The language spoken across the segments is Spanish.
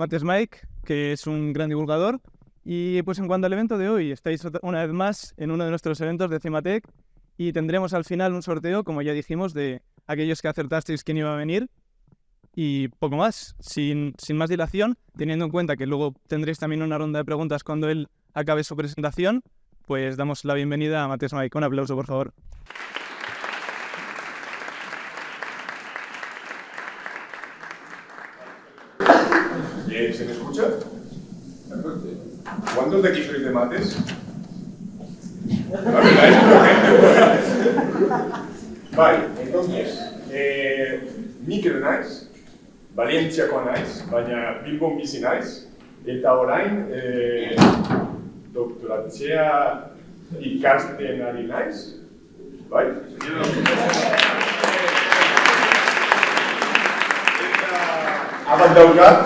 Mates Mike, que es un gran divulgador. Y pues en cuanto al evento de hoy, estáis una vez más en uno de nuestros eventos de Cimatec y tendremos al final un sorteo, como ya dijimos, de aquellos que acertasteis quién iba a venir. Y poco más, sin más dilación, teniendo en cuenta que luego tendréis también una ronda de preguntas cuando él acabe su presentación, pues damos la bienvenida a Mates Mike. Un aplauso, por favor. ¿Se me escucha? ¿Cuántos de aquí sois de mates? Vale, entonces, nik ere naiz, Valentziakoa naiz, baina Bilbon bizi naiz, eta orain doktoratzea ikasten ari naiz, bai? Abat daukat,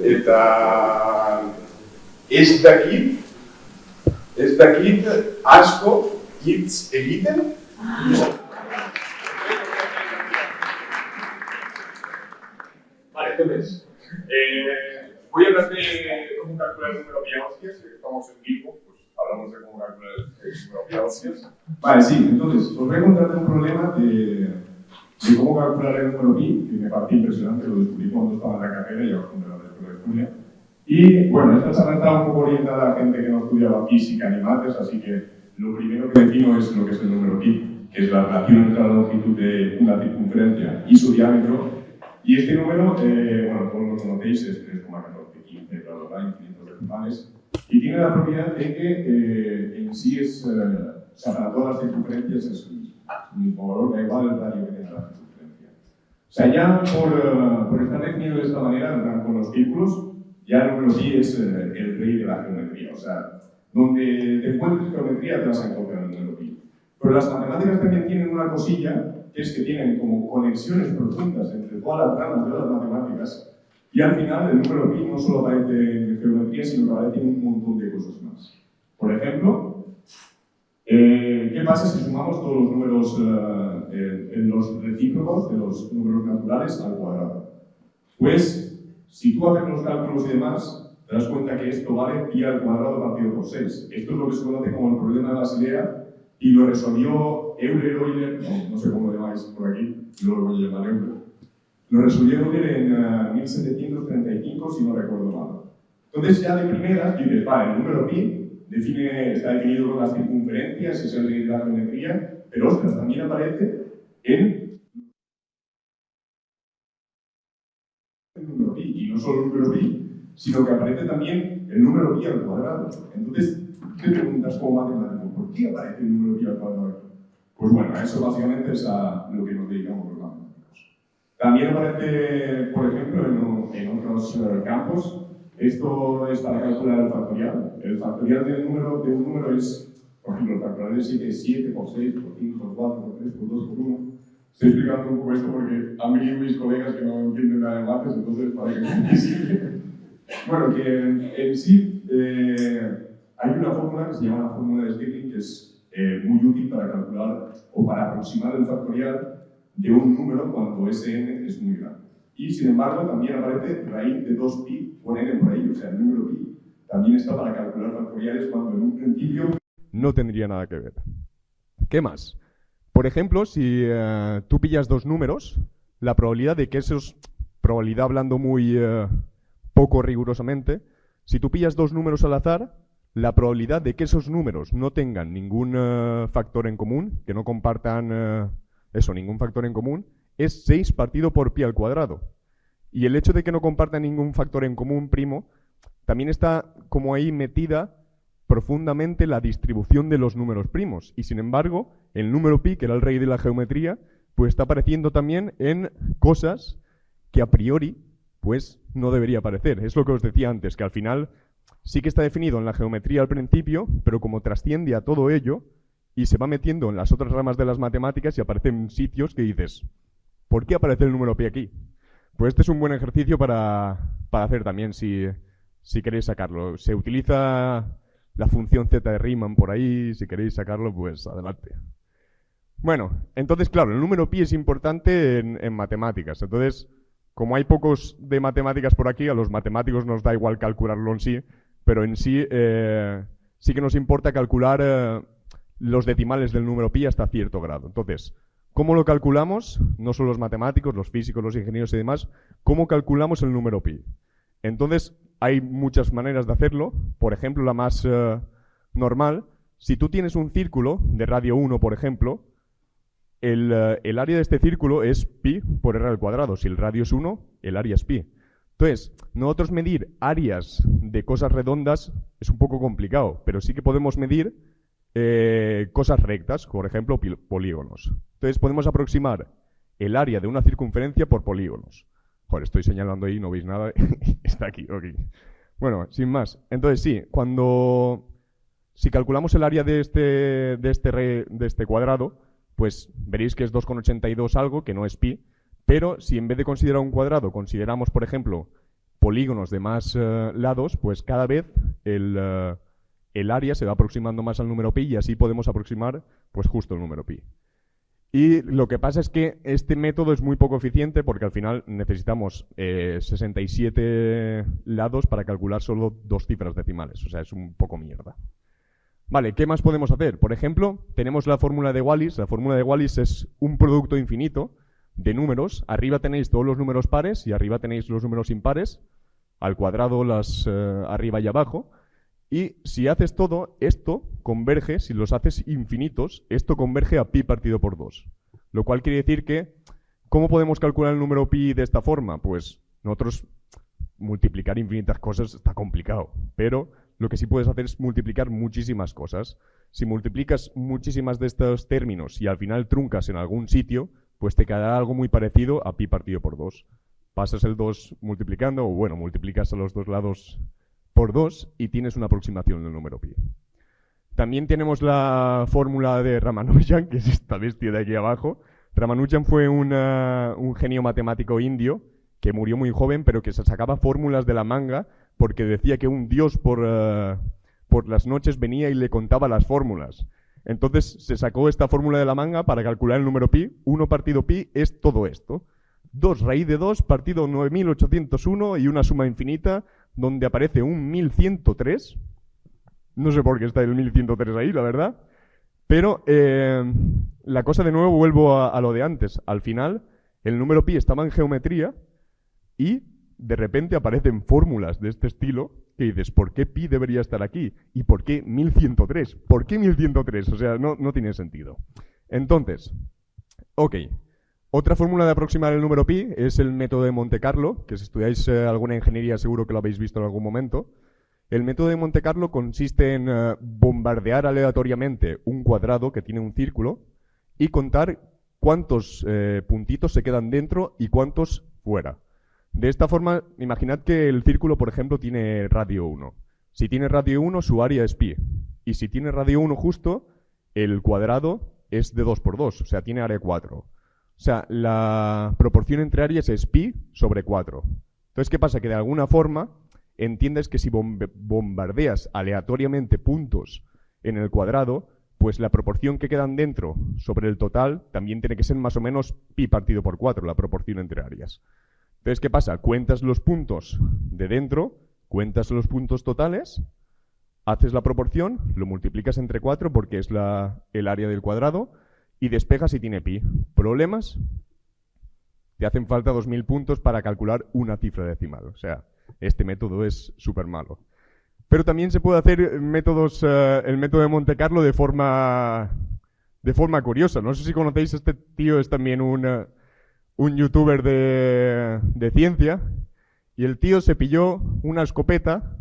eta ez dakit asko hitz egiten. Vale, entonces, voy a hablar de cómo calcular el número Piagostias, que estamos en Bilbo, pues hablamos de cómo calcular el número Piagostias. Vale, sí, entonces, os voy a contar un problema de cómo calcular el número pi, que me pareció impresionante, lo descubrí cuando estaba en la carrera y ahora cuando era de la escuela de Julia. Y bueno, esta charla está un poco orientada a gente que no estudiaba física ni mates, así que lo primero que defino es lo que es el número pi, que es la relación entre la longitud de una circunferencia y su diámetro. Y este número, bueno, todos lo conocéis, es 3,1415, bla, bla, bla, infinitos decimales, y tiene la propiedad de que en sí es, o sea, para todas las circunferencias es el mismo valor, da igual el radio que tenga la circunferencia. O sea, ya por estar definido de esta manera, con los círculos, ya el número pi es el rey de la geometría. O sea, donde te encuentres geometría te vas a encontrar el número pi. Pero las matemáticas también tienen una cosilla, que es que tienen como conexiones profundas entre todas las ramas de las matemáticas, y al final el número pi no solo aparece en geometría, sino que aparece en un montón de cosas más. Por ejemplo, ¿qué pasa si sumamos todos los números en los recíprocos de los números naturales al cuadrado? Pues, si tú haces los cálculos y demás, te das cuenta que esto vale pi al cuadrado partido por 6. Esto es lo que se conoce como el problema de Basilea y lo resolvió Euler, no sé cómo lo llamáis por aquí, luego lo voy a llamar Euler. Lo resolvió Euler en 1735, si no recuerdo mal. Entonces, ya de primeras dices, vale, el número pi está definido con las circunferencias, es el rey de la geometría, pero ostras, también aparece en el número pi, y no solo el número pi, sino que aparece también el número pi al cuadrado. Entonces, te preguntas como matemático, ¿por qué aparece el número pi al cuadrado? Pues bueno, eso básicamente es a lo que nos dedicamos los matemáticos. También aparece, por ejemplo, en otros campos. Esto es para calcular el factorial. El factorial de un número es, por ejemplo, el factorial de 7 es 7 por 6, por 5, por 4, por 3, por 2, por 1. Estoy explicando un poco esto porque han venido mis colegas que no entienden nada de mates, entonces para que me entiendan. Bueno, que en sí hay una fórmula que se llama la fórmula de Stirling, que es muy útil para calcular o para aproximar el factorial de un número cuando Sn es muy grande. Y sin embargo, también aparece raíz de 2pi por n por ahí, o sea, el número pi también está para calcular factoriales cuando en un principio no tendría nada que ver. ¿Qué más? Por ejemplo, si tú pillas dos números, la probabilidad de que esos, probabilidad hablando muy poco rigurosamente, si tú pillas dos números al azar, la probabilidad de que esos números no tengan ningún factor en común, que no compartan ningún factor en común, es 6 partido por pi al cuadrado. Y el hecho de que no compartan ningún factor en común primo, también está como ahí metida profundamente la distribución de los números primos. Y sin embargo, el número pi, que era el rey de la geometría, pues está apareciendo también en cosas que a priori pues no debería aparecer. Es lo que os decía antes, que al final sí que está definido en la geometría al principio, pero como trasciende a todo ello y se va metiendo en las otras ramas de las matemáticas y aparecen sitios que dices, ¿por qué aparece el número pi aquí? Pues este es un buen ejercicio para hacer también si queréis sacarlo. Se utiliza la función z de Riemann por ahí, si queréis sacarlo, pues adelante. Bueno, entonces claro, el número pi es importante en matemáticas. Entonces, como hay pocos de matemáticas por aquí, a los matemáticos nos da igual calcularlo en sí, pero en sí sí que nos importa calcular los decimales del número pi hasta cierto grado. Entonces, ¿cómo lo calculamos? No solo los matemáticos, los físicos, los ingenieros y demás. ¿Cómo calculamos el número pi? Entonces, hay muchas maneras de hacerlo. Por ejemplo, la más normal, si tú tienes un círculo de radio 1, por ejemplo, el área de este círculo es pi por r al cuadrado. Si el radio es 1, el área es pi. Entonces, nosotros medir áreas de cosas redondas es un poco complicado, pero sí que podemos medir cosas rectas, por ejemplo, polígonos. Entonces podemos aproximar el área de una circunferencia por polígonos. Joder, estoy señalando ahí, no veis nada. Está aquí, ok. Bueno, sin más. Entonces sí, si calculamos el área de este cuadrado, pues veréis que es 2,82 algo, que no es pi, pero si en vez de considerar un cuadrado consideramos, por ejemplo, polígonos de más lados, pues cada vez el área se va aproximando más al número pi y así podemos aproximar pues justo el número pi. Y lo que pasa es que este método es muy poco eficiente porque al final necesitamos 67 lados para calcular solo 2 cifras decimales, o sea, es un poco mierda. Vale, ¿qué más podemos hacer? Por ejemplo, tenemos la fórmula de Wallis. La fórmula de Wallis es un producto infinito de números. Arriba tenéis todos los números pares y arriba tenéis los números impares, al cuadrado las arriba y abajo. Y si haces todo, esto converge, si los haces infinitos, esto converge a pi partido por 2. Lo cual quiere decir que, ¿cómo podemos calcular el número pi de esta forma? Pues nosotros multiplicar infinitas cosas está complicado, pero lo que sí puedes hacer es multiplicar muchísimas cosas. Si multiplicas muchísimas de estos términos y al final truncas en algún sitio, pues te quedará algo muy parecido a pi partido por 2. Pasas el 2 multiplicando, o bueno, multiplicas a los dos lados por 2 y tienes una aproximación del número pi. También tenemos la fórmula de Ramanujan, que es esta bestia de aquí abajo. Ramanujan fue un genio matemático indio que murió muy joven, pero que se sacaba fórmulas de la manga porque decía que un dios por las noches venía y le contaba las fórmulas. Entonces se sacó esta fórmula de la manga para calcular el número pi. 1 partido pi es todo esto. 2 raíz de 2 partido 9801 y una suma infinita donde aparece un 1103. No sé por qué está el 1103 ahí, la verdad. Pero la cosa, de nuevo, vuelvo a lo de antes. Al final, el número pi estaba en geometría y de repente aparecen fórmulas de este estilo que dices, ¿por qué pi debería estar aquí? ¿Y por qué 1103? ¿Por qué 1103? O sea, no tiene sentido. Entonces, ok. Otra fórmula de aproximar el número pi es el método de Monte Carlo, que si estudiáis alguna ingeniería seguro que lo habéis visto en algún momento. El método de Monte Carlo consiste en bombardear aleatoriamente un cuadrado que tiene un círculo y contar cuántos puntitos se quedan dentro y cuántos fuera. De esta forma, imaginad que el círculo, por ejemplo, tiene radio 1. Si tiene radio 1, su área es pi. Y si tiene radio 1 justo, el cuadrado es de 2 por 2, o sea, tiene área 4. O sea, la proporción entre áreas es pi sobre 4. Entonces, ¿qué pasa? Que de alguna forma entiendes que si bombardeas aleatoriamente puntos en el cuadrado, pues la proporción que quedan dentro sobre el total también tiene que ser más o menos pi partido por 4, la proporción entre áreas. Entonces, ¿qué pasa? Cuentas los puntos de dentro, cuentas los puntos totales, haces la proporción, lo multiplicas entre 4 porque es el área del cuadrado, y despejas si tiene pi. ¿Problemas? Te hacen falta 2000 puntos para calcular una cifra decimal. O sea, este método es súper malo. Pero también se puede hacer el método de Monte Carlo de forma curiosa. No sé si conocéis, este tío es también un youtuber de ciencia. Y el tío se pilló una escopeta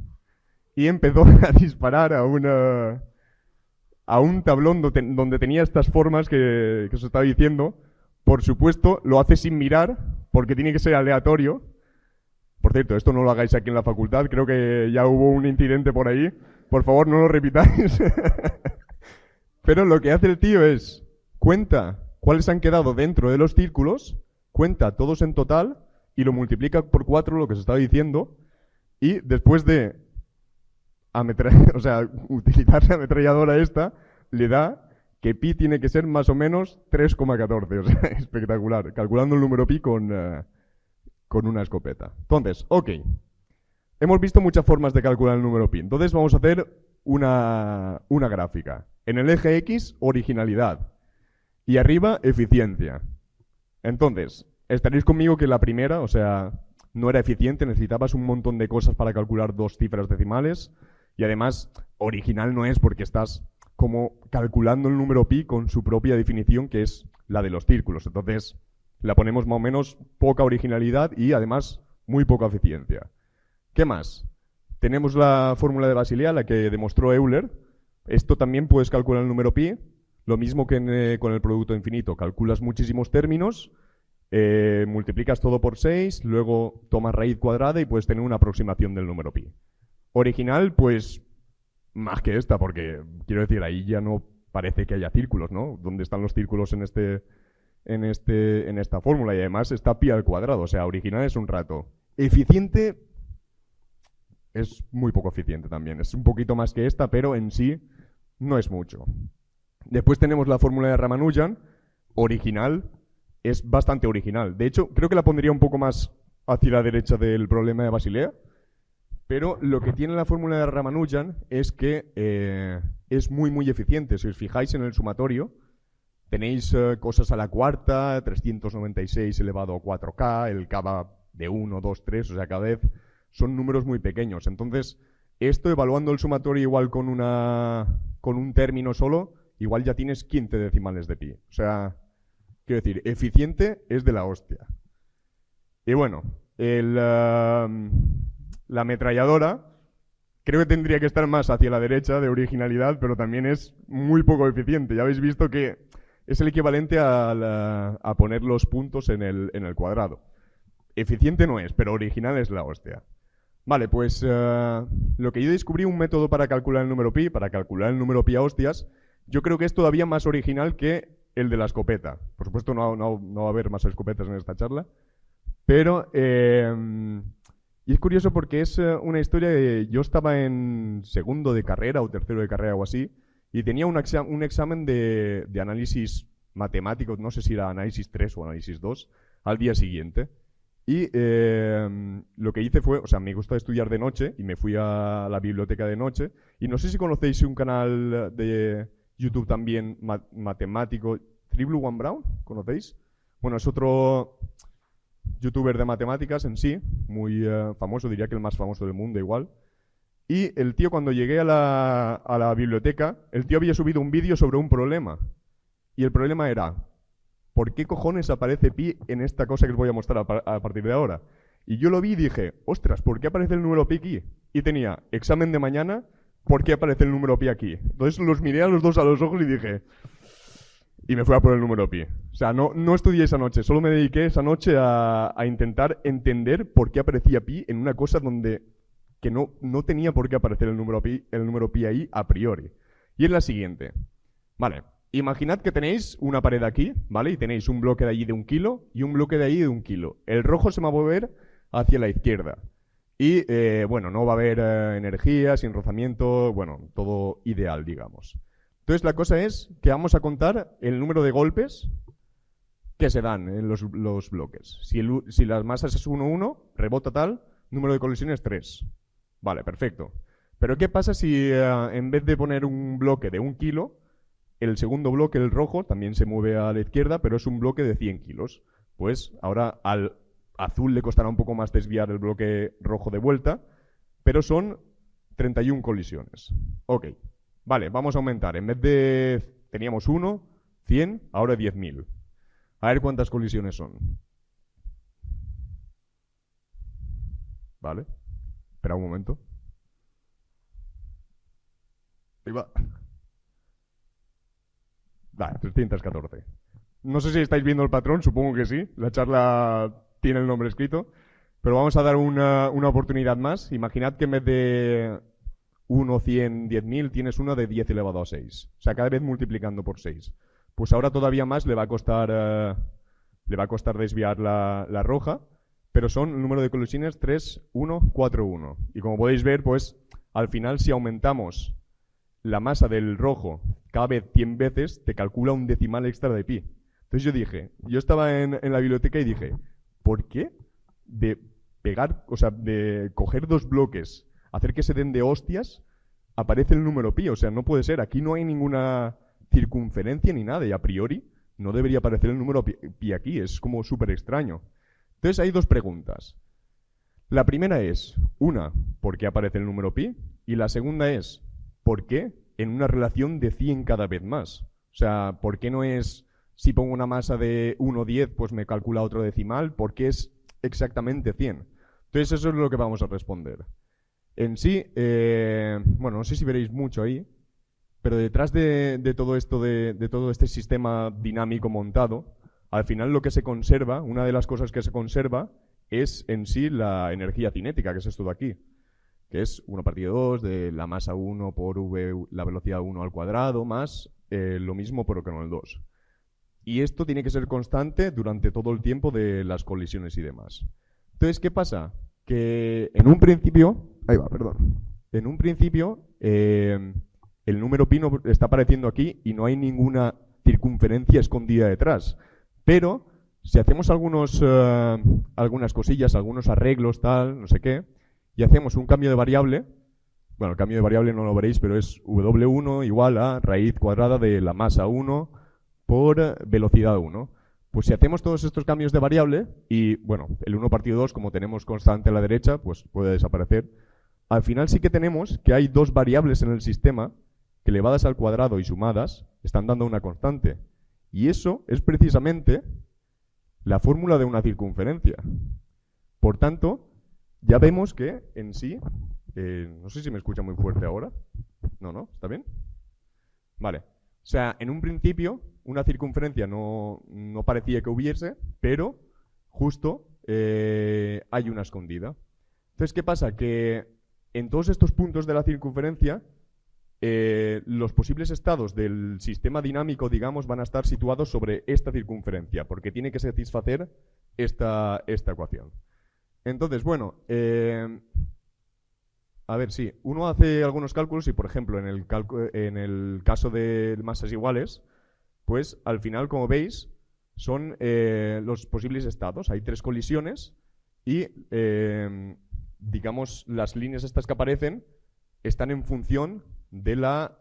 y empezó a disparar a un tablón donde tenía estas formas que os estaba diciendo. Por supuesto, lo hace sin mirar, porque tiene que ser aleatorio. Por cierto, esto no lo hagáis aquí en la facultad, creo que ya hubo un incidente por ahí. Por favor, no lo repitáis. Pero lo que hace el tío es, cuenta cuáles han quedado dentro de los círculos, cuenta todos en total y lo multiplica por 4, lo que os estaba diciendo, y después de utilizar la ametralladora esta, le da que pi tiene que ser más o menos 3,14. O sea, espectacular. Calculando el número pi con con una escopeta. Entonces, ok. Hemos visto muchas formas de calcular el número pi. Entonces vamos a hacer una gráfica. En el eje X, originalidad. Y arriba, eficiencia. Entonces, estaréis conmigo que la primera, o sea, no era eficiente, necesitabas un montón de cosas para calcular 2 cifras decimales. Y además, original no es porque estás como calculando el número pi con su propia definición, que es la de los círculos. Entonces, la ponemos más o menos poca originalidad y además muy poca eficiencia. ¿Qué más? Tenemos la fórmula de Basilea, la que demostró Euler. Esto también puedes calcular el número pi. Lo mismo que con el producto infinito. Calculas muchísimos términos, multiplicas todo por 6, luego tomas raíz cuadrada y puedes tener una aproximación del número pi. Original, pues, más que esta, porque, quiero decir, ahí ya no parece que haya círculos, ¿no? ¿Dónde están los círculos en esta fórmula? Y además está pi al cuadrado, o sea, original es un rato. Eficiente es muy poco eficiente también. Es un poquito más que esta, pero en sí no es mucho. Después tenemos la fórmula de Ramanujan. Original, es bastante original. De hecho, creo que la pondría un poco más hacia la derecha del problema de Basilea. Pero lo que tiene la fórmula de Ramanujan es que es muy eficiente. Si os fijáis en el sumatorio, tenéis cosas a la cuarta, 396 elevado a 4k, el k va de 1, 2, 3, o sea, cada vez son números muy pequeños. Entonces, esto evaluando el sumatorio igual con un término solo, igual ya tienes 15 decimales de pi. O sea, quiero decir, eficiente es de la hostia. Y bueno, la ametralladora creo que tendría que estar más hacia la derecha de originalidad, pero también es muy poco eficiente. Ya habéis visto que es el equivalente a poner los puntos en el cuadrado. Eficiente no es, pero original es la hostia. Vale, pues lo que yo descubrí, un método para calcular el número pi, a hostias, yo creo que es todavía más original que el de la escopeta. Por supuesto no va a haber más escopetas en esta charla, pero y es curioso porque es una historia de... Yo estaba en segundo de carrera o tercero de carrera o así, y tenía un examen de análisis matemático, no sé si era análisis 3 o análisis 2, al día siguiente. Y lo que hice fue, o sea, me gusta estudiar de noche y me fui a la biblioteca de noche. Y no sé si conocéis un canal de YouTube también matemático, Triblu One Brown, ¿conocéis? Bueno, es otro youtuber de matemáticas en sí, muy famoso, diría que el más famoso del mundo igual. Y el tío, cuando llegué a la biblioteca, el tío había subido un vídeo sobre un problema. Y el problema era: ¿por qué cojones aparece pi en esta cosa que os voy a mostrar a partir de ahora? Y yo lo vi y dije, ostras, ¿por qué aparece el número pi aquí? Y tenía examen de mañana, ¿por qué aparece el número pi aquí? Entonces los miré a los dos a los ojos y dije... Y me fui a por el número pi. O sea, no estudié esa noche, solo me dediqué esa noche a intentar entender por qué aparecía pi en una cosa que no tenía por qué aparecer el número pi ahí a priori. Y es la siguiente. Vale. Imaginad que tenéis una pared aquí, ¿vale? Y tenéis un bloque de allí de 1 kilo y un bloque de allí de 1 kilo. El rojo se va a mover hacia la izquierda. Y, bueno, no va a haber energía, sin rozamiento, bueno, todo ideal, digamos. Entonces la cosa es que vamos a contar el número de golpes que se dan en los bloques. Si las masas es 1, 1, rebota tal, número de colisiones 3. Vale, perfecto. Pero ¿qué pasa si en vez de poner un bloque de 1 kilo... El segundo bloque, el rojo, también se mueve a la izquierda, pero es un bloque de 100 kilos. Pues ahora al azul le costará un poco más desviar el bloque rojo de vuelta, pero son 31 colisiones. Ok, vale, vamos a aumentar. En vez de... teníamos 1, 100, ahora 10.000. A ver cuántas colisiones son. Vale, espera un momento. Ahí va. 314. No sé si estáis viendo el patrón, supongo que sí. La charla tiene el nombre escrito. Pero vamos a dar una oportunidad más. Imaginad que en vez de 1, 100, 10.000, tienes una de 10 elevado a 6. O sea, cada vez multiplicando por 6. Pues ahora todavía más le va a costar desviar la roja. Pero son el número de colisiones 3, 1, 4, 1. Y como podéis ver, pues al final si aumentamos la masa del rojo cada vez 100 veces, te calcula un decimal extra de pi. Entonces yo estaba en la biblioteca y dije, ¿por qué de pegar, o sea, de coger dos bloques, hacer que se den de hostias, aparece el número pi. O sea, no puede ser. Aquí no hay ninguna circunferencia ni nada, y a priori no debería aparecer el número pi aquí. Es como súper extraño. Entonces hay dos preguntas. La primera es, una, ¿por qué aparece el número pi? Y la segunda es, ¿por qué en una relación de 100 cada vez más? O sea, ¿por qué no es, si pongo una masa de 1,10, pues me calcula otro decimal? ¿Por qué es exactamente 100? Entonces eso es lo que vamos a responder. En sí, bueno, no sé si veréis mucho ahí, pero detrás de todo esto, de todo este sistema dinámico montado, al final lo que se conserva, una de las cosas que se conserva, es en sí la energía cinética, que es esto de aquí, que es 1/2 de la masa 1 por v, la velocidad 1 al cuadrado, más lo mismo pero con el 2. Y esto tiene que ser constante durante todo el tiempo de las colisiones y demás. Entonces, ¿qué pasa? Que en un principio, en un principio el número pi no está apareciendo aquí y no hay ninguna circunferencia escondida detrás. Pero si hacemos algunas cosillas, algunos arreglos, tal, no sé qué, y hacemos un cambio de variable, bueno, el cambio de variable no lo veréis, pero es W1 igual a raíz cuadrada de la masa 1 por velocidad 1. Pues si hacemos todos estos cambios de variable, y bueno, el 1/2, como tenemos constante a la derecha, pues puede desaparecer. Al final sí que tenemos que hay dos variables en el sistema que elevadas al cuadrado y sumadas están dando una constante. Y eso es precisamente la fórmula de una circunferencia. Por tanto, ya vemos que en sí, no sé si me escucha muy fuerte ahora. No, ¿está bien? Vale. O sea, en un principio, una circunferencia no parecía que hubiese, pero justo hay una escondida. Entonces, ¿qué pasa? Que en todos estos puntos de la circunferencia, los posibles estados del sistema dinámico, digamos, van a estar situados sobre esta circunferencia, porque tiene que satisfacer esta ecuación. Entonces, bueno, a ver, sí, uno hace algunos cálculos y, por ejemplo, en el caso de masas iguales, pues al final, como veis, son los posibles estados. Hay 3 colisiones y, digamos, las líneas estas que aparecen están en función de la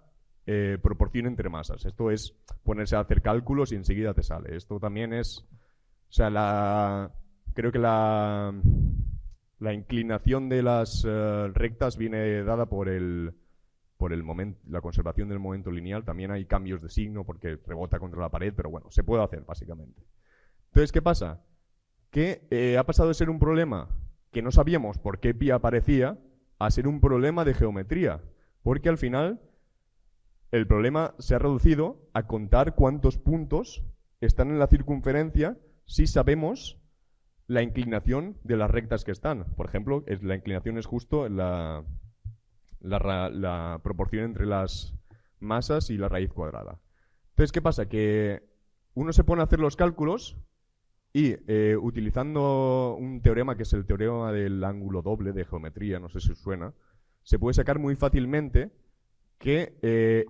proporción entre masas. Esto es ponerse a hacer cálculos y enseguida te sale. Esto también es, o sea, creo que la inclinación de las rectas viene dada por el momento, la conservación del momento lineal. También hay cambios de signo porque rebota contra la pared, pero bueno, se puede hacer básicamente. Entonces, ¿qué pasa? Que ha pasado de ser un problema que no sabíamos por qué pi aparecía a ser un problema de geometría, porque al final el problema se ha reducido a contar cuántos puntos están en la circunferencia si sabemos la inclinación de las rectas que están. Por ejemplo, la inclinación es justo la proporción entre las masas y la raíz cuadrada. Entonces, ¿qué pasa? Que uno se pone a hacer los cálculos y utilizando un teorema que es el teorema del ángulo doble de geometría, no sé si os suena, se puede sacar muy fácilmente que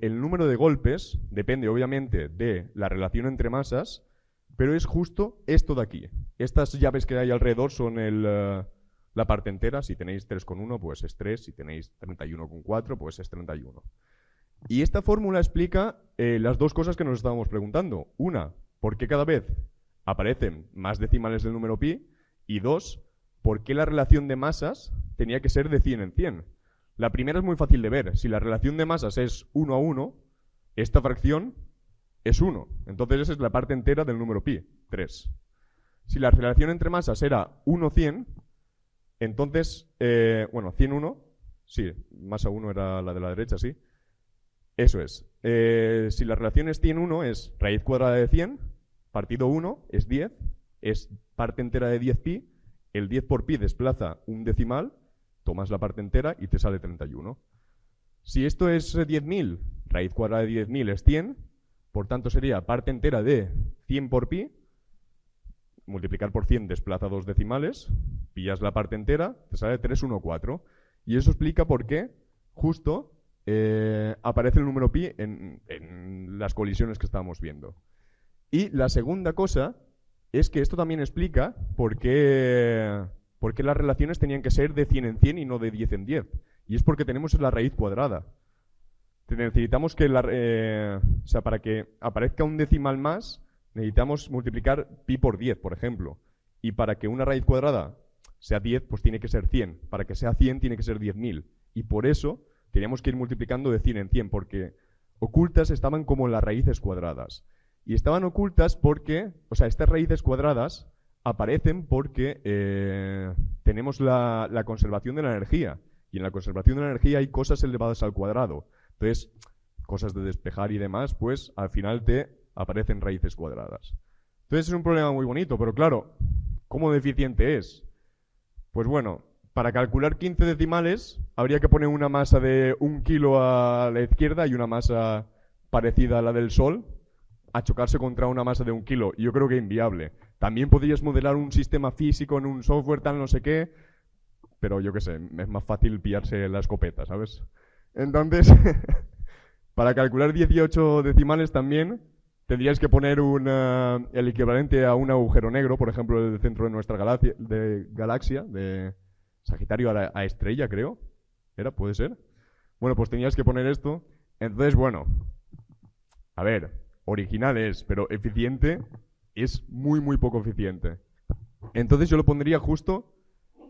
el número de golpes depende obviamente de la relación entre masas, pero es justo esto de aquí. Estas llaves que hay alrededor son la parte entera. Si tenéis 3,1, pues es 3. Si tenéis 31,4, pues es 31. Y esta fórmula explica las dos cosas que nos estábamos preguntando. Una, ¿por qué cada vez aparecen más decimales del número pi? Y dos, ¿por qué la relación de masas tenía que ser de 100 en 100? La primera es muy fácil de ver. Si la relación de masas es 1 a 1, esta fracción es 1. Entonces esa es la parte entera del número pi, 3. Si la relación entre masas era 1-100, entonces, bueno, 100-1, sí, masa 1 era la de la derecha, sí. Eso es. Si la relación es 100-1, es raíz cuadrada de 100, partido 1 es 10, es parte entera de 10pi, el 10 por pi desplaza un decimal, tomas la parte entera y te sale 31. Si esto es 10.000, raíz cuadrada de 10.000 es 100, por tanto sería parte entera de 100 por pi, multiplicar por 100 desplaza 2 decimales, pillas la parte entera, te sale 314. Y eso explica por qué justo aparece el número pi en las colisiones que estábamos viendo. Y la segunda cosa es que esto también explica por qué ¿por qué las relaciones tenían que ser de 100 en 100 y no de 10 en 10? Y es porque tenemos la raíz cuadrada. Necesitamos que, o sea, para que aparezca un decimal más, necesitamos multiplicar pi por 10, por ejemplo. Y para que una raíz cuadrada sea 10, pues tiene que ser 100. Para que sea 100, tiene que ser 10.000. Y por eso teníamos que ir multiplicando de 100 en 100, porque ocultas estaban como las raíces cuadradas. Y estaban ocultas porque, o sea, estas raíces cuadradas aparecen porque tenemos la conservación de la energía. Y en la conservación de la energía hay cosas elevadas al cuadrado. Entonces, cosas de despejar y demás, pues al final te aparecen raíces cuadradas. Entonces es un problema muy bonito, pero claro, ¿cómo de eficiente es? Pues bueno, para calcular 15 decimales habría que poner una masa de 1 kilo a la izquierda y una masa parecida a la del Sol a chocarse contra una masa de 1 kilo. Y yo creo que inviable. También podrías modelar un sistema físico en un software tal no sé qué, pero yo qué sé, es más fácil pillarse la escopeta, ¿sabes? Entonces, para calcular 18 decimales también tendrías que poner el equivalente a un agujero negro, por ejemplo, el centro de nuestra galaxia, de Sagitario a Estrella, creo. ¿Puede ser? Bueno, pues tenías que poner esto. Entonces, bueno, a ver, original es, pero eficiente es muy, muy poco eficiente. Entonces yo lo pondría justo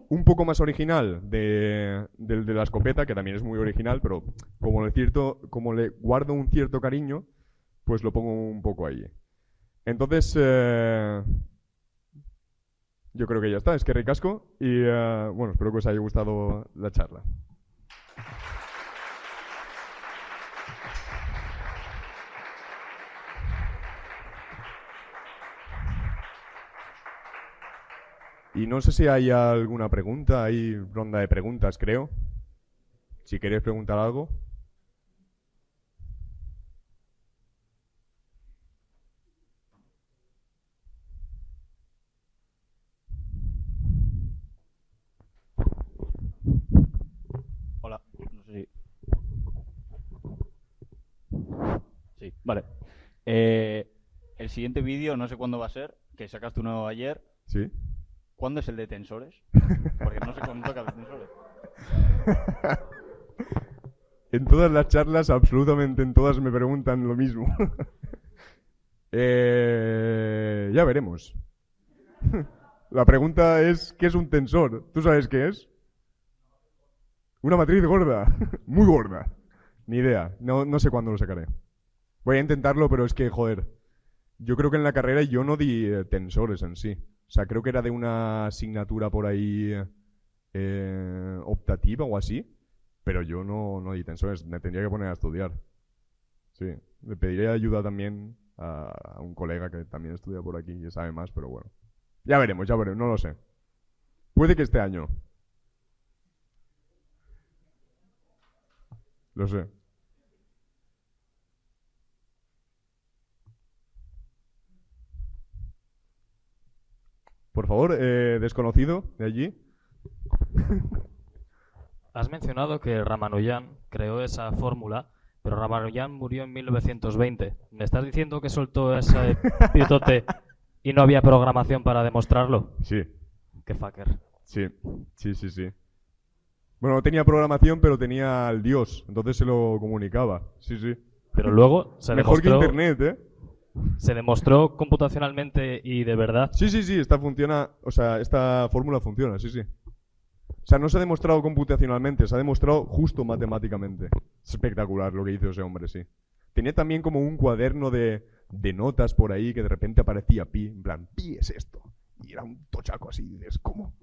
un poco más original del de la escopeta, que también es muy original, pero como le guardo un cierto cariño, pues lo pongo un poco ahí. Entonces, yo creo que ya está. Es que ricasco y bueno, espero que os haya gustado la charla. Y no sé si hay alguna pregunta, hay ronda de preguntas, creo. Si queréis preguntar algo. Hola, no sé si... Sí, vale. El siguiente vídeo, no sé cuándo va a ser, que sacaste uno ayer. Sí. ¿Cuándo es el de tensores? Porque no sé cuándo toca de tensores. En todas las charlas, absolutamente en todas, me preguntan lo mismo. Ya veremos. La pregunta es, ¿qué es un tensor? ¿Tú sabes qué es? Una matriz gorda. Muy gorda. Ni idea. No sé cuándo lo sacaré. Voy a intentarlo, pero es que, joder, yo creo que en la carrera yo no di tensores en sí. O sea, creo que era de una asignatura por ahí optativa o así, pero yo no di tensores, me tendría que poner a estudiar. Sí, le pediré ayuda también a un colega que también estudia por aquí y sabe más, pero bueno. Ya veremos, no lo sé. Puede que este año. Lo sé. Por favor, desconocido de allí. Has mencionado que Ramanujan creó esa fórmula, pero Ramanujan murió en 1920. ¿Me estás diciendo que soltó ese pitote y no había programación para demostrarlo? Sí. Qué fucker. Sí. Bueno, no tenía programación, pero tenía al Dios, entonces se lo comunicaba. Sí. Pero luego se Mejor que demostró, Internet, ¿eh? se demostró computacionalmente y de verdad. Sí, esta fórmula funciona, sí. O sea, no se ha demostrado computacionalmente, se ha demostrado justo matemáticamente. Es espectacular lo que hizo ese hombre, sí. Tenía también como un cuaderno de notas por ahí que de repente aparecía pi, en plan, pi es esto. Y era un tochaco así, y dices, ¿cómo?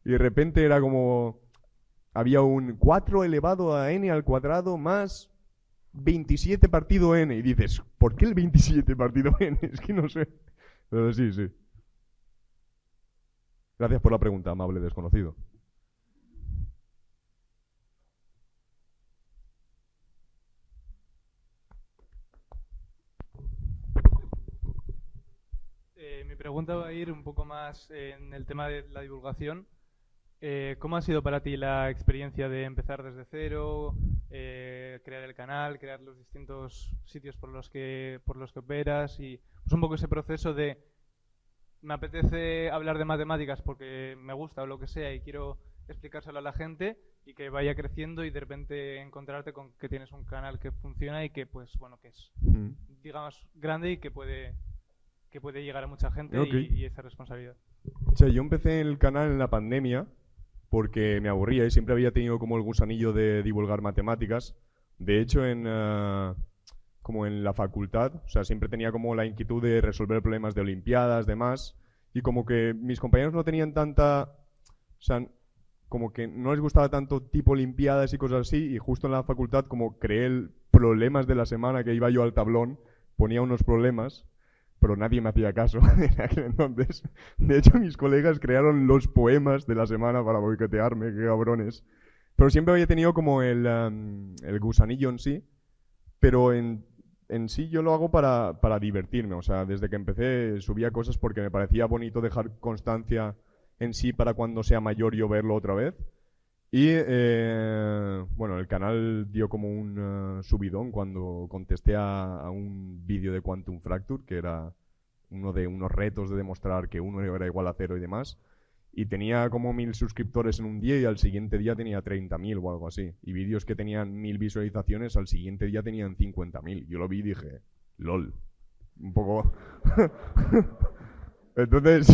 Y de repente era como, había un 4 elevado a n al cuadrado más 27 partido n. Y dices, ¿por qué el 27 partido n? Es que no sé. Pero sí. Gracias por la pregunta, amable desconocido. Mi pregunta va a ir un poco más en el tema de la divulgación. ¿Cómo ha sido para ti la experiencia de empezar desde cero, crear el canal, crear los distintos sitios por los que operas y pues un poco ese proceso de me apetece hablar de matemáticas porque me gusta o lo que sea y quiero explicárselo a la gente y que vaya creciendo y de repente encontrarte con que tienes un canal que funciona y que, pues, bueno, que es, digamos, grande y que puede llegar a mucha gente Ok. y esa responsabilidad. O sea, yo empecé el canal en la pandemia porque me aburría y siempre había tenido como el gusanillo de divulgar matemáticas. De hecho, como en la facultad, o sea, siempre tenía como la inquietud de resolver problemas de olimpiadas, demás, y como que mis compañeros no tenían tanta, o sea, como que no les gustaba tanto tipo olimpiadas y cosas así, y justo en la facultad como creé el problemas de la semana, que iba yo al tablón, ponía unos problemas, pero nadie me hacía caso en aquel entonces. De hecho, mis colegas crearon los poemas de la semana para boicotearme, qué cabrones. Pero siempre había tenido como el gusanillo en sí, pero en sí yo lo hago para divertirme. O sea, desde que empecé subía cosas porque me parecía bonito dejar constancia en sí para cuando sea mayor yo verlo otra vez. Y bueno, el canal dio como un subidón cuando contesté a un vídeo de Quantum Fracture, que era uno de unos retos de demostrar que 1 era igual a 0 y demás. Y tenía como 1000 suscriptores en un día y al siguiente día tenía 30.000 o algo así. Y vídeos que tenían 1000 visualizaciones al siguiente día tenían 50.000. Yo lo vi y dije, lol. Un poco... Entonces,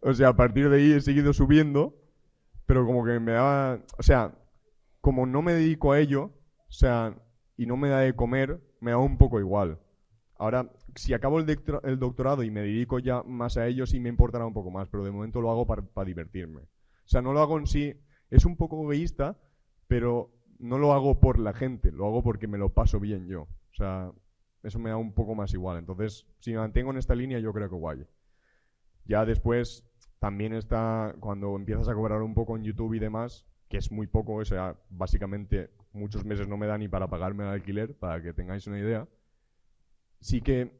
o sea, a partir de ahí he seguido subiendo, pero como que me daba... O sea, como no me dedico a ello, o sea, y no me da de comer, me da un poco igual. Ahora, si acabo el doctorado y me dedico ya más a ello, sí me importará un poco más, pero de momento lo hago para divertirme. O sea, no lo hago en sí, es un poco egoísta, pero no lo hago por la gente, lo hago porque me lo paso bien yo. O sea, eso me da un poco más igual. Entonces, si me mantengo en esta línea, yo creo que guay. Ya después, también está cuando empiezas a cobrar un poco en YouTube y demás, que es muy poco, o sea, básicamente muchos meses no me da ni para pagarme el alquiler, para que tengáis una idea. Sí que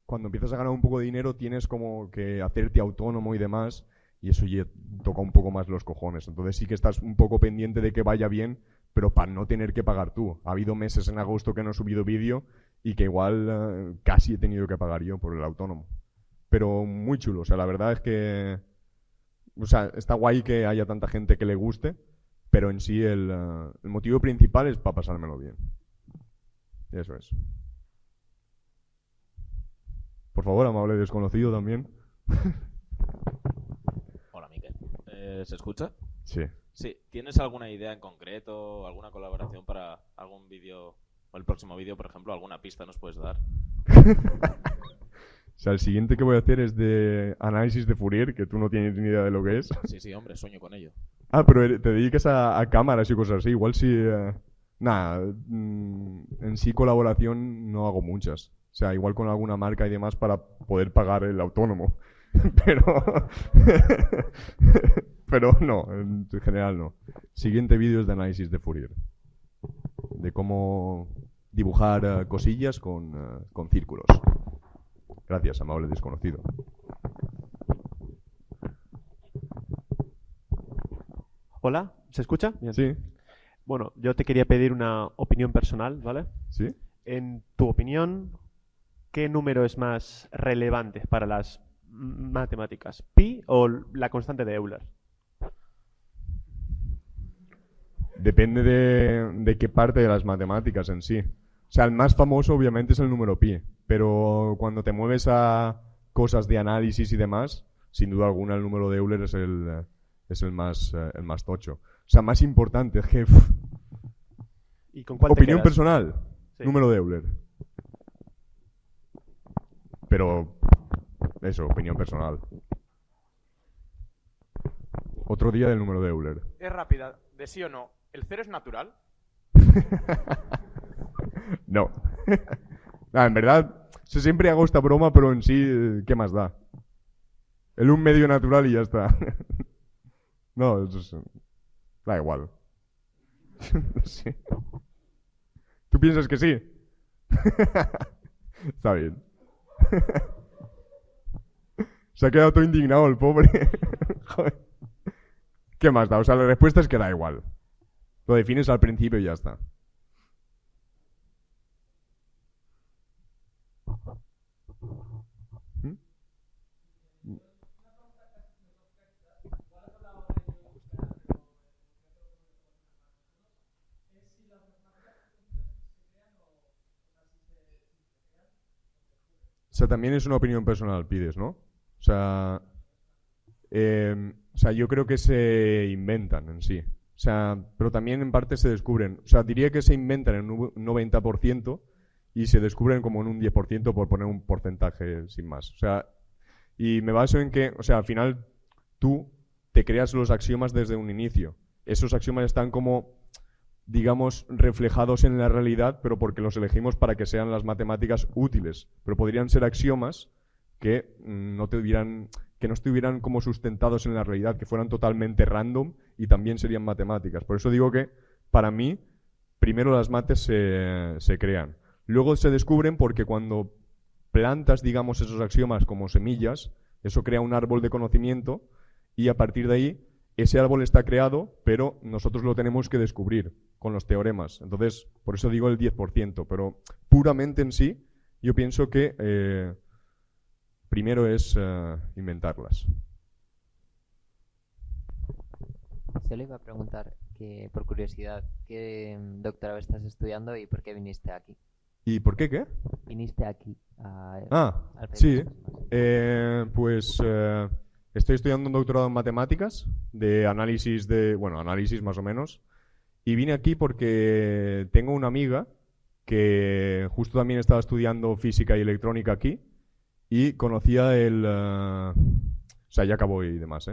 cuando empiezas a ganar un poco de dinero tienes como que hacerte autónomo y demás, y eso ya toca un poco más los cojones. Entonces sí que estás un poco pendiente de que vaya bien, pero para no tener que pagar tú. Ha habido meses en agosto que no he subido vídeo y que igual casi he tenido que pagar yo por el autónomo. Pero muy chulo, o sea, la verdad es que... O sea, está guay que haya tanta gente que le guste, pero en sí el motivo principal es para pasármelo bien. Eso es. Por favor, amable desconocido también. Hola, Miquel. ¿Se escucha? Sí. Sí. ¿Tienes alguna idea en concreto, alguna colaboración para algún vídeo, o el próximo vídeo, por ejemplo, alguna pista nos puedes dar? O sea, el siguiente que voy a hacer es de análisis de Fourier, que tú no tienes ni idea de lo que es. Sí, sí, hombre, sueño con ello. Ah, pero te dedicas a cámaras y cosas así. Igual sí... nada, en sí colaboración no hago muchas. O sea, igual con alguna marca y demás para poder pagar el autónomo. Pero... pero no, en general no. Siguiente vídeo es de análisis de Fourier. De cómo dibujar cosillas con círculos. Gracias, amable desconocido. Hola, ¿se escucha? Bien. Sí, Bueno, yo te quería pedir una opinión personal, ¿vale? sí. En tu opinión, ¿qué número es más relevante para las matemáticas? ¿Pi o la constante de Euler? Depende de qué parte de las matemáticas en sí. O sea, el más famoso obviamente es el número pi, pero cuando te mueves a cosas de análisis y demás, sin duda alguna el número de Euler es el más tocho. O sea, más importante, es que... ¿Y con cuál te Opinión quedas? personal, Sí. número de Euler. Pero eso, opinión personal. Otro día del número de Euler. Es rápida, de sí o no. ¿El cero es natural? No. Nah, en verdad, siempre hago esta broma, pero en sí, ¿qué más da? El un medio natural y ya está. No, da igual. Sí. ¿Tú piensas que sí? Está bien. Se ha quedado todo indignado el pobre. Joder. ¿Qué más da? O sea, la respuesta es que da igual. Lo defines al principio y ya está. sea, también es una opinión personal, pides, ¿no? O sea, yo creo que se inventan en sí. O sea, pero también en parte se descubren. O sea, diría que se inventan en un 90% y se descubren como en un 10% por poner un porcentaje sin más. O sea, y me baso en que, o sea, al final tú te creas los axiomas desde un inicio. Esos axiomas están como, digamos, reflejados en la realidad, pero porque los elegimos para que sean las matemáticas útiles. Pero podrían ser axiomas que no estuvieran como sustentados en la realidad, que fueran totalmente random y también serían matemáticas. Por eso digo que, para mí, primero las mates se crean. Luego se descubren porque cuando plantas, digamos, esos axiomas como semillas, eso crea un árbol de conocimiento y a partir de ahí ese árbol está creado, pero nosotros lo tenemos que descubrir con los teoremas. Entonces, por eso digo el 10%, pero puramente en sí, yo pienso que primero es inventarlas. Se le iba a preguntar, que por curiosidad, ¿qué doctorado estás estudiando y por qué viniste aquí? ¿Y por qué qué? Viniste aquí al País Sí. Vasco. Pues estoy estudiando un doctorado en matemáticas, de análisis análisis más o menos. Y vine aquí porque tengo una amiga que justo también estaba estudiando física y electrónica aquí y conocía o sea, ya acabó y demás,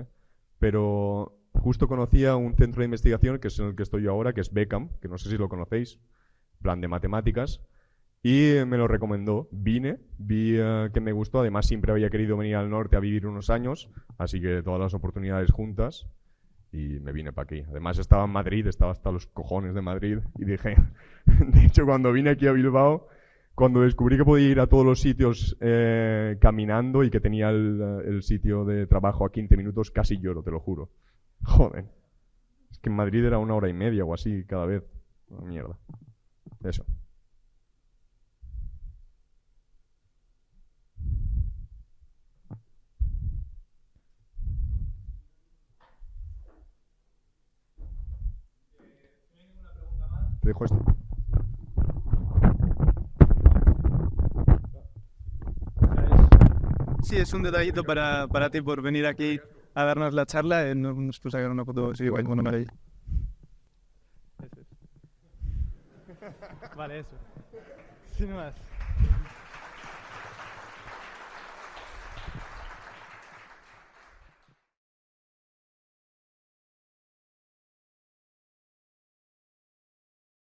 pero justo conocía un centro de investigación que es en el que estoy yo ahora, que es Beckham, que no sé si lo conocéis, plan de matemáticas. Y me lo recomendó. Vine, vi que me gustó. Además, siempre había querido venir al norte a vivir unos años, así que todas las oportunidades juntas y me vine para aquí. Además, estaba en Madrid, estaba hasta los cojones de Madrid y dije, de hecho, cuando vine aquí a Bilbao, cuando descubrí que podía ir a todos los sitios caminando y que tenía el sitio de trabajo a 15 minutos, casi lloro, te lo juro. Joder. Es que en Madrid era 1 hora y media o así cada vez. Oh, mierda. Eso. Te dejo esto. Sí, es un detallito para ti por venir aquí a darnos la charla. Nos puso a sacar una foto, sí, igual, bueno, vale. Vale, eso. Sin más.